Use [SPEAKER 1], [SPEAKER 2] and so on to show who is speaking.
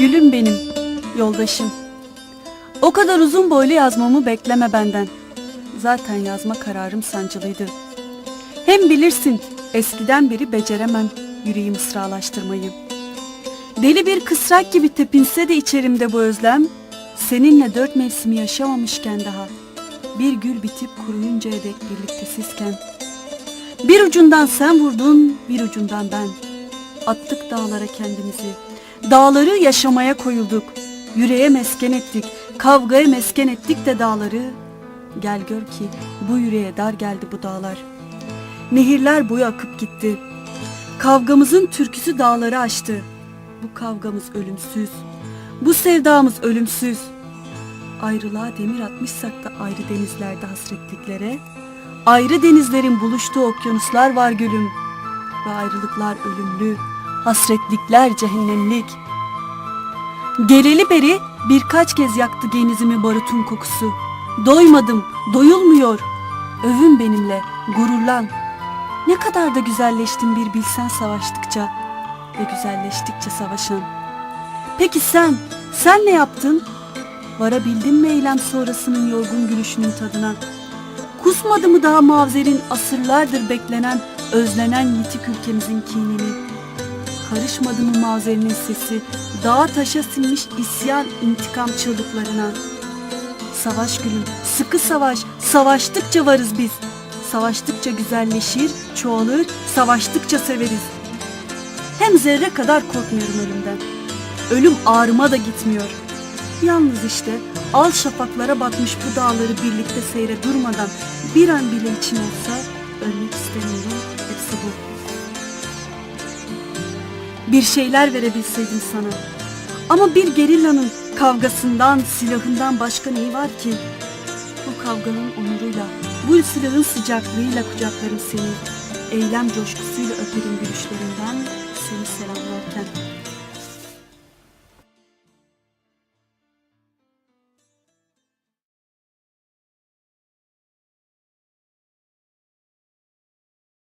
[SPEAKER 1] Gülüm benim, yoldaşım. O kadar uzun boylu yazmamı bekleme benden. Zaten yazma kararım sancılıydı. Hem bilirsin, eskiden beri beceremem yüreği mısralaştırmayı. Deli bir kısrak gibi tepinse de içerimde bu özlem, seninle 4 mevsimi yaşamamışken daha, bir gül bitip kuruyuncaya dek birliktesizken, bir ucundan sen vurdun, bir ucundan ben. Attık dağlara kendimizi, dağları yaşamaya koyulduk, yüreğe mesken ettik, kavgaya mesken ettik de dağları. Gel gör ki bu yüreğe dar geldi bu dağlar. Nehirler boyu akıp gitti. Kavgamızın türküsü dağları aştı. Bu kavgamız ölümsüz, bu sevdamız ölümsüz. Ayrılığa demir atmışsak da ayrı denizlerde hasretliklere, ayrı denizlerin buluştuğu okyanuslar var gülüm. Ve ayrılıklar ölümlü, hasretlikler cehennemlik. Geleli beri birkaç kez yaktı genizimi barutun kokusu. Doymadım, doyulmuyor. Övün benimle, gururlan. Ne kadar da güzelleştin bir bilsen savaştıkça ve güzelleştikçe savaşan. Peki sen ne yaptın? Varabildin mi eylem sonrasının yorgun gülüşünün tadına? Kusmadı mı daha mavzerin asırlardır beklenen, özlenen yitik ülkemizin kinini? Karışmadı mı mavzerinin sesi dağa taşa sinmiş isyan intikam çığlıklarına? Savaş gülüm, sıkı savaş, savaştıkça varız biz. Savaştıkça güzelleşir, çoğalır, savaştıkça severiz. Hem zerre kadar korkmuyorum ölümden. Ölüm ağrıma da gitmiyor. Yalnız işte al şafaklara batmış bu dağları birlikte seyre durmadan bir an bile için olsa ölmek istemiyorum. Hepsi bu. Bir şeyler verebilseydim sana. Ama bir gerillanın kavgasından, silahından başka neyi var ki? Bu kavganın onuruyla, bu silahın sıcaklığıyla kucaklarım seni. Eylem coşkusuyla öperim gülüşlerinden seni selamlarken.